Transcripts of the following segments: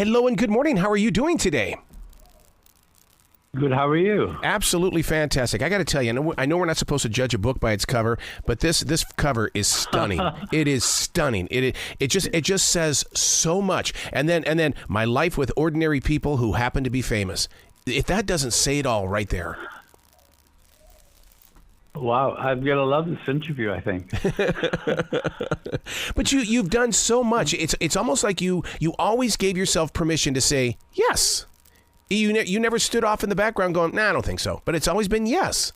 Hello and good morning. How are you doing today? Good. How are you? Absolutely fantastic. I got to tell you, I know we're not supposed to judge a book by its cover, but this cover is stunning. It is stunning. It just says so much. And then my life with ordinary people who happen to be famous. If that doesn't say it all right there. Wow, I'm gonna love this interview, I think. But you've done so much. It's almost like you always gave yourself permission to say yes. You never stood off in the background going, nah, I don't think so. But it's always been yes.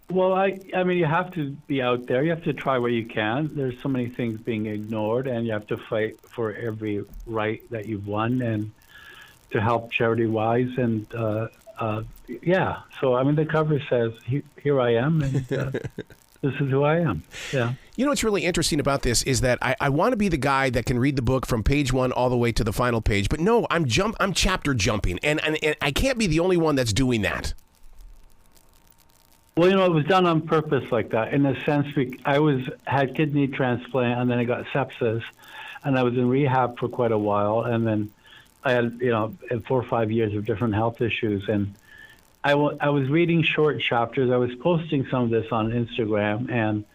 Well, I mean, you have to be out there. You have to try where you can. There's so many things being ignored, and you have to fight for every right that you've won and to help charity-wise. And, yeah. So, I mean, the cover says, here I am, and this is who I am. Yeah. You know what's really interesting about this is that I want to be the guy that can read the book from page 1 all the way to the final page. But no, I'm chapter jumping, and I can't be the only one that's doing that. Well, you know, it was done on purpose like that. In a sense, I had kidney transplant, and then I got sepsis, and I was in rehab for quite a while, and then I had, 4 or 5 years of different health issues, and I was reading short chapters. I was posting some of this on Instagram,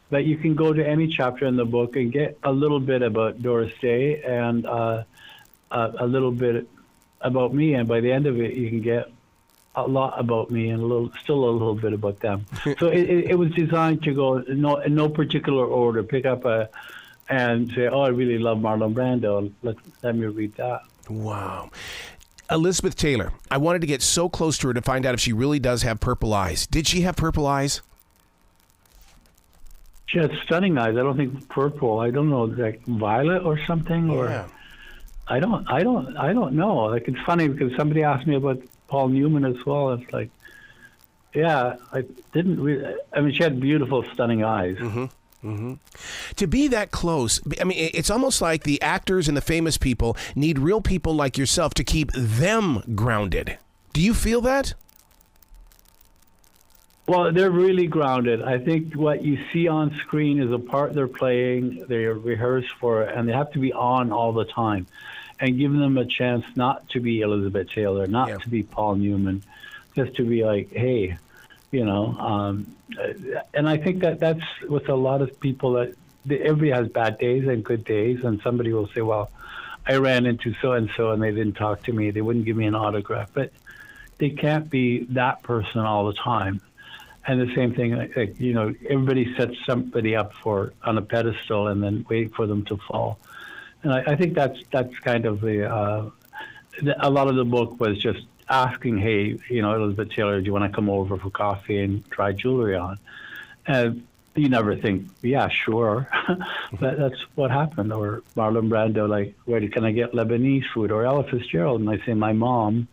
but you can go to any chapter in the book and get a little bit about Doris Day and a little bit about me, and by the end of it, you can get a lot about me and still a little bit about them. So it was designed to go in no particular order. Pick up and say, oh, I really love Marlon Brando. Let me read that. Wow. Elizabeth Taylor, I wanted to get so close to her to find out if she really does have purple eyes. Did she have purple eyes? She had stunning eyes. I don't think purple. I don't know, like violet or something. Or Yeah. I don't know. Like, it's funny because somebody asked me about Paul Newman as well. It's like, yeah, I didn't really. I mean, she had beautiful, stunning eyes. Mm-hmm. Mm-hmm. To be that close, I mean, it's almost like the actors and the famous people need real people like yourself to keep them grounded. Do you feel that? Well, they're really grounded. I think what you see on screen is a part they're playing, they're rehearsed for it, and they have to be on all the time. And giving them a chance not to be Elizabeth Taylor, not to be Paul Newman, just to be like, hey, and I think that's with a lot of people that everybody has bad days and good days, and somebody will say, well, I ran into so-and-so and they didn't talk to me, they wouldn't give me an autograph, but they can't be that person all the time. And the same thing, everybody sets somebody up on a pedestal and then wait for them to fall. And I think that's kind of a lot of the book was just asking, hey, Elizabeth Taylor, do you want to come over for coffee and try jewelry on? And you never think, yeah, sure. But that's what happened. Or Marlon Brando, like, where can I get Lebanese food? Or Ella Fitzgerald, and I say, my mom.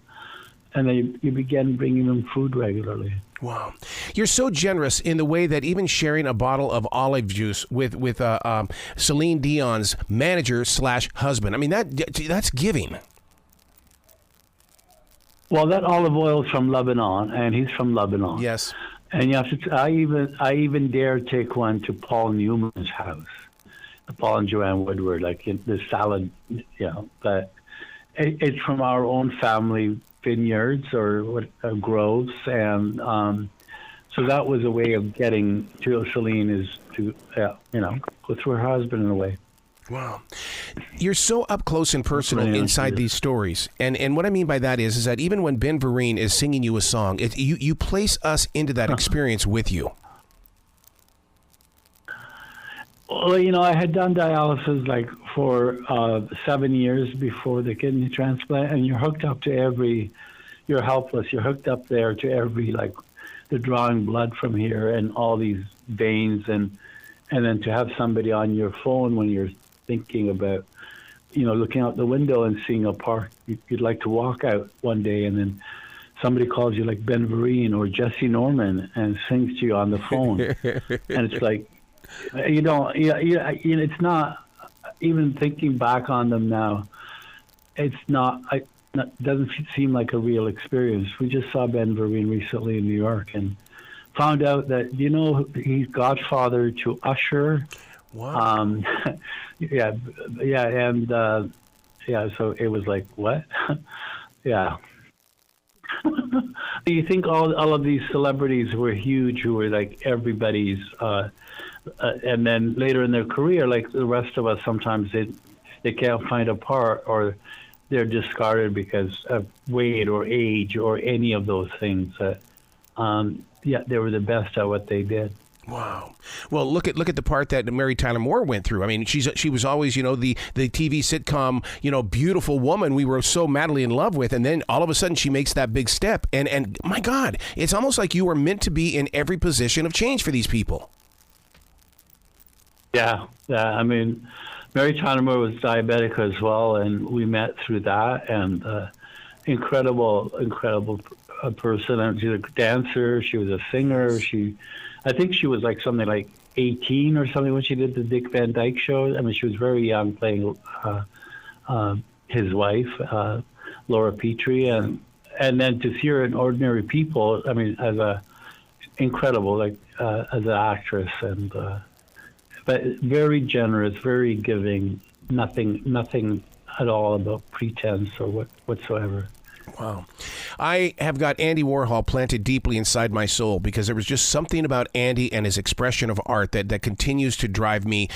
And then you begin bringing them food regularly. Wow. You're so generous in the way that even sharing a bottle of olive juice with Celine Dion's manager/husband, I mean, that's giving. Well, that olive oil is from Lebanon, and he's from Lebanon. Yes. And you have to. I even dare take one to Paul Newman's house, Paul and Joanne Woodward, like in the salad, But it's from our own family vineyards or groves, and so that was a way of getting to Celine, is to go through her husband in a way. Wow. You're so up close and personal inside these stories. And what I mean by that is that even when Ben Vereen is singing you a song, you place us into that experience with you. Well, I had done dialysis like for 7 years before the kidney transplant, and you're hooked up to you're helpless. You're hooked up there to every, like, the drawing blood from here and all these veins, and then to have somebody on your phone when you're thinking about, looking out the window and seeing a park you'd like to walk out one day, and then somebody calls you like Ben Vereen or Jesse Norman and sings to you on the phone. And it's like, it's not, even thinking back on them now, it's not, doesn't seem like a real experience. We just saw Ben Vereen recently in New York and found out that, he's godfather to Usher Wow. Yeah, yeah, and yeah. So it was like, what? Yeah. You think all of these celebrities were huge, who were like everybody's, and then later in their career, like the rest of us, sometimes they can't find a part, or they're discarded because of weight or age or any of those things. Yeah, they were the best at what they did. Wow. Well, look at the part that Mary Tyler Moore went through. I mean, she was always, the TV sitcom, beautiful woman we were so madly in love with, and then all of a sudden she makes that big step, and my God, it's almost like you were meant to be in every position of change for these people. Yeah, yeah. I mean, Mary Tyler Moore was diabetic as well, and we met through that. And incredible person. And she's a dancer. She was a singer. I think she was like something like 18 or something when she did the Dick Van Dyke Show. I mean, she was very young, playing his wife, Laura Petrie, and then to see her in Ordinary People. I mean, as a incredible, like as an actress, and but very generous, very giving. Nothing at all about pretense or whatsoever. Wow. I have got Andy Warhol planted deeply inside my soul, because there was just something about Andy and his expression of art that continues to drive me,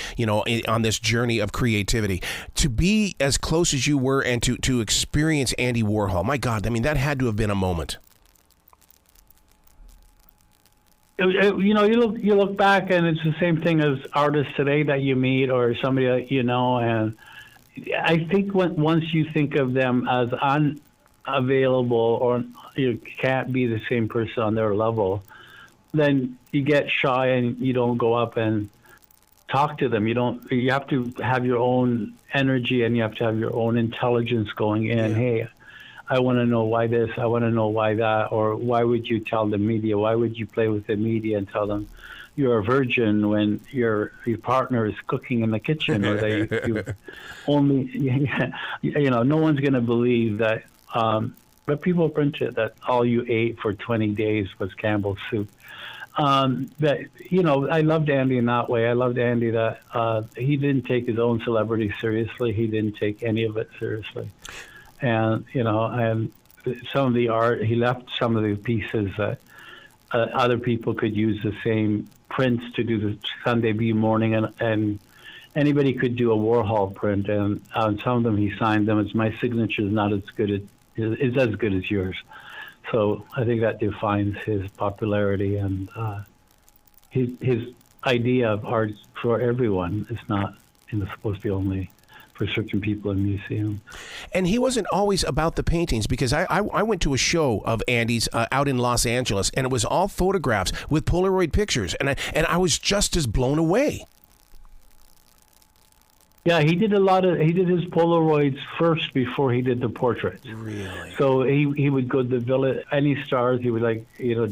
on this journey of creativity. To be as close as you were and to experience Andy Warhol, my God, I mean, that had to have been a moment. You look back, and it's the same thing as artists today that you meet, or somebody that and I think once you think of them as unavailable, or you can't be the same person on their level, then you get shy and you don't go up and talk to them. You have to have your own energy, and you have to have your own intelligence going in. Yeah. Hey, I want to know why this, I want to know why that, or why would you tell the media? Why would you play with the media and tell them you're a virgin when your partner is cooking in the kitchen, or you only, no one's going to believe that. But people printed that all you ate for 20 days was Campbell's soup. But, I loved Andy in that way. I loved Andy that he didn't take his own celebrity seriously. He didn't take any of it seriously. And, and some of the art, he left some of the pieces that other people could use the same prints to do the Sunday Bee morning, and anybody could do a Warhol print. And on some of them, he signed them as, my signature is not as good is as good as yours. So I think that defines his popularity, and his idea of art for everyone is not supposed to be only for certain people in museums. And he wasn't always about the paintings, because I went to a show of Andy's out in Los Angeles, and it was all photographs with Polaroid pictures, and I was just as blown away. Yeah, he did his Polaroids first before he did the portraits. Really? So he would go to the village, any stars, he would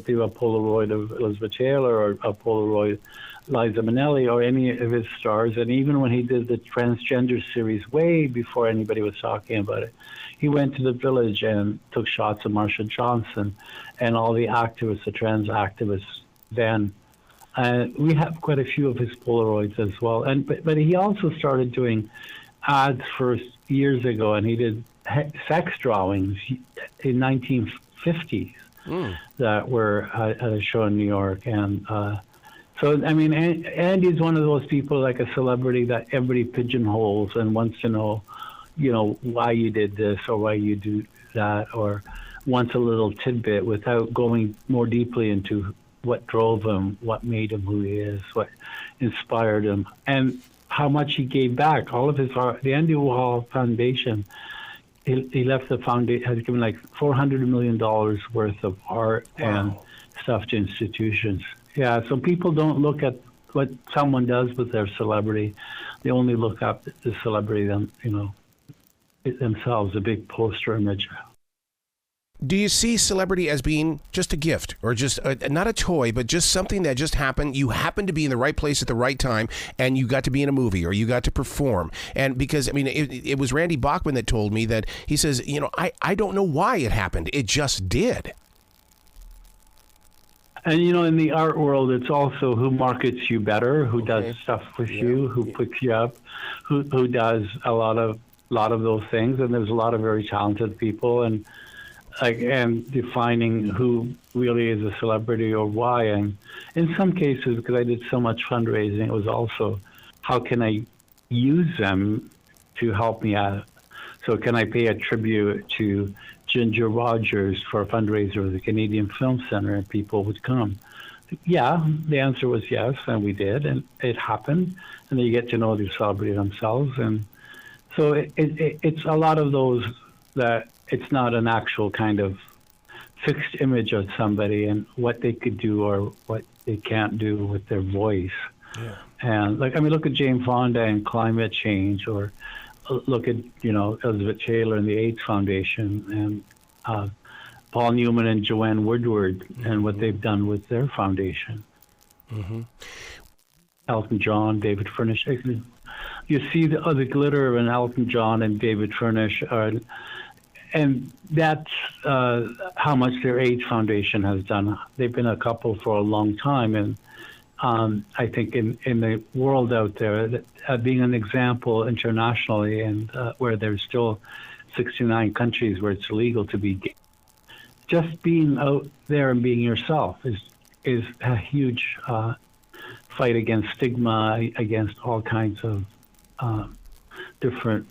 do a Polaroid of Elizabeth Taylor, or a Polaroid Liza Minnelli, or any of his stars. And even when he did the transgender series, way before anybody was talking about it, he went to the village and took shots of Marsha Johnson and all the activists, the trans activists then. We have quite a few of his Polaroids as well. But he also started doing ads first years ago, and he did sex drawings in 1950s that were at a show in New York. And so, I mean, Andy's one of those people, like a celebrity, that everybody pigeonholes and wants to know, why you did this or why you do that, or wants a little tidbit without going more deeply into what drove him, what made him who he is, what inspired him, and how much he gave back. All of his art, the Andy Warhol Foundation, he left the foundation, has given like $400 million worth of art and stuff to institutions. Yeah, so people don't look at what someone does with their celebrity. They only look up the celebrity, themselves, a big poster image. Do you see celebrity as being just a gift, or just not a toy, but just something that just happened? You happened to be in the right place at the right time, and you got to be in a movie, or you got to perform. And because, I mean, it was Randy Bachman that told me that, he says, I don't know why it happened. It just did. And in the art world, it's also who markets you better, who does stuff with you, who puts you up, who does a lot of those things. And there's a lot of very talented people, and defining who really is a celebrity or why. And in some cases, because I did so much fundraising, it was also how can I use them to help me out. So can I pay a tribute to Ginger Rogers for a fundraiser with the Canadian Film Centre, and people would come? Yeah, the answer was yes, and we did, and it happened. And then you get to know the celebrity themselves. And so it's a lot of those that it's not an actual kind of fixed image of somebody and what they could do or what they can't do with their voice. Yeah. And look at Jane Fonda and climate change, or look at, Elizabeth Taylor and the AIDS Foundation, and Paul Newman and Joanne Woodward and what they've done with their foundation. Mm-hmm. Elton John, David Furnish. You see the glitter in Elton John and David Furnish, and that's how much their AIDS Foundation has done. They've been a couple for a long time, and I think in the world out there, being an example internationally, and where there's still 69 countries where it's illegal to be gay, just being out there and being yourself is a huge fight against stigma, against all kinds of different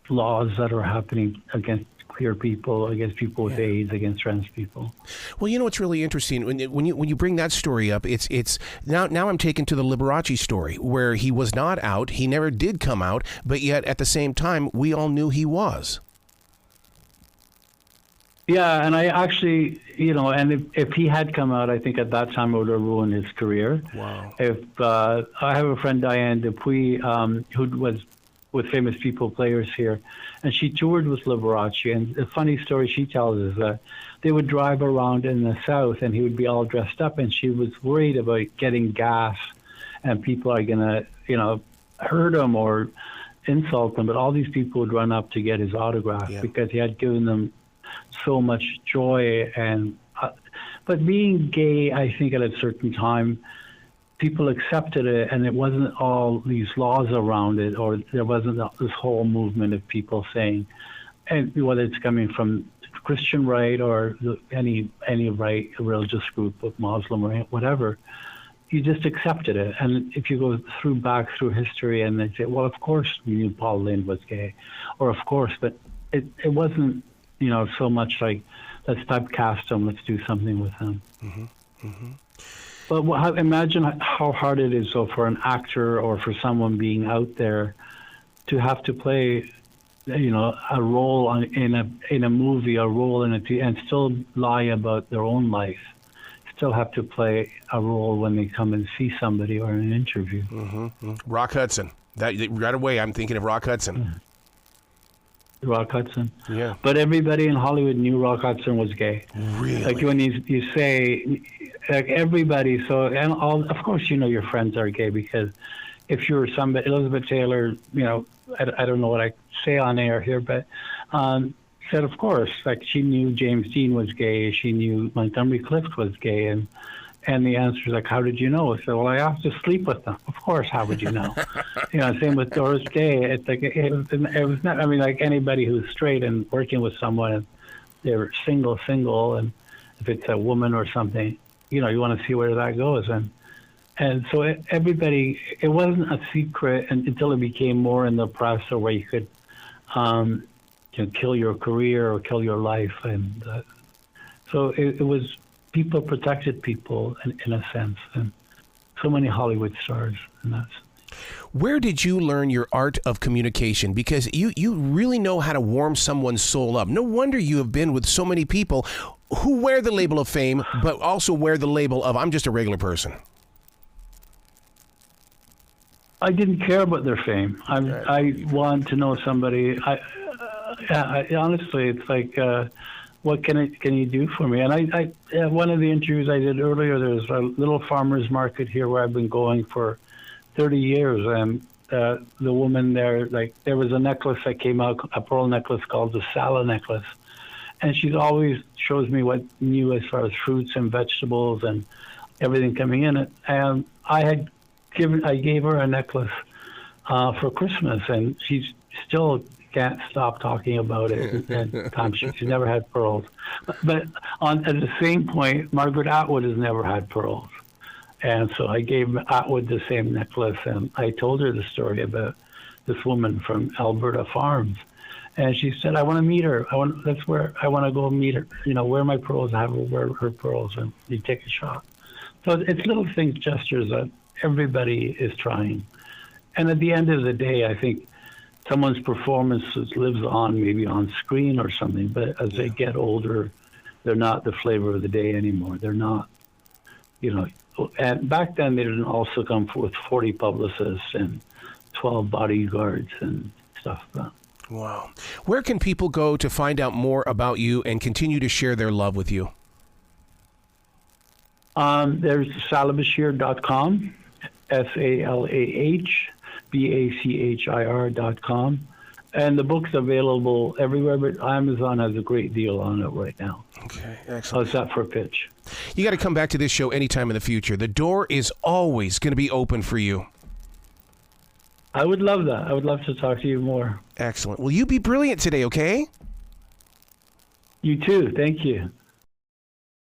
laws that are happening against queer people, against people with AIDS, against trans people. Well, it's really interesting when you bring that story up. It's now I'm taken to the Liberace story, where he was not out, he never did come out, but yet at the same time we all knew he was. Yeah, and I actually, and if he had come out, I think at that time it would have ruined his career. Wow. If I have a friend, Diane Dupuis, who was with famous people, players here, and she toured with Liberace. And the funny story she tells is that they would drive around in the South, and he would be all dressed up, and she was worried about getting gas, and people are gonna, hurt him or insult him. But all these people would run up to get his autograph because he had given them so much joy. And but being gay, I think at a certain time, people accepted it, and it wasn't all these laws around it, or there wasn't this whole movement of people saying, and whether it's coming from the Christian right or any right, religious group of Muslim or whatever, you just accepted it. And if you go back through history and they say, well, of course we knew Paul Lynde was gay, or of course, but it wasn't, so much like, let's typecast him, let's do something with him. Mm-hmm. Mm-hmm. But imagine how hard it is, though, for an actor or for someone being out there to have to play, a role in a movie, a role in and still lie about their own life. Still have to play a role when they come and see somebody or in an interview. Mm-hmm. Rock Hudson. That right away, I'm thinking of Rock Hudson. Rock Hudson. Yeah. But everybody in Hollywood knew Rock Hudson was gay. Really? Like when you say, like everybody, and of course your friends are gay, because if you're somebody, Elizabeth Taylor, I don't know what I say on air here, but said, of course, like she knew James Dean was gay, she knew Montgomery Clift was gay, and the answer is like, how did you know? I said, well, I have to sleep with them. Of course, how would you know? Same with Doris Day. It's like it was not. I mean, like anybody who's straight and working with someone, and they're single, and if it's a woman or something, you want to see where that goes, and so everybody. It wasn't a secret until it became more in the press, or where you could, kill your career or kill your life, and so it was. People protected people in a sense, and so many Hollywood stars, and that's. Where did you learn your art of communication? Because you really know how to warm someone's soul up. No wonder you have been with so many people who wear the label of fame, but also wear the label of I'm just a regular person. I didn't care about their fame. I want to know somebody. Honestly, it's like, what can you do for me? And I one of the interviews I did earlier, there's a little farmer's market here where I've been going for 30 years, and the woman there, like, there was a necklace that came out, a pearl necklace called the Salah necklace, And she's always shows me what new as far as fruits and vegetables and everything coming in. And I gave her a necklace for Christmas, and she's still can't stop talking about it. And she's never had pearls. But at the same point, Margaret Atwood has never had pearls. And so I gave Atwood the same necklace, and I told her the story about this woman from Alberta Farms. And she said, I want to meet her. That's where I want to go meet her. Wear my pearls, have her wear her pearls, and you take a shot. So it's little things, gestures that everybody is trying. And at the end of the day, I think someone's performance lives on, maybe on screen or something, but as they get older, they're not the flavor of the day anymore. They're not, and back then they didn't also come with 40 publicists and 12 bodyguards and stuff. Wow. Where can people go to find out more about you and continue to share their love with you? There's salahbachir.com, SalahBachir.com. And the book's available everywhere, but Amazon has a great deal on it right now. Okay, excellent. How's that for a pitch? You got to come back to this show anytime in the future. The door is always going to be open for you. I would love that. I would love to talk to you more. Excellent. Well, you be brilliant today, okay? You too. Thank you.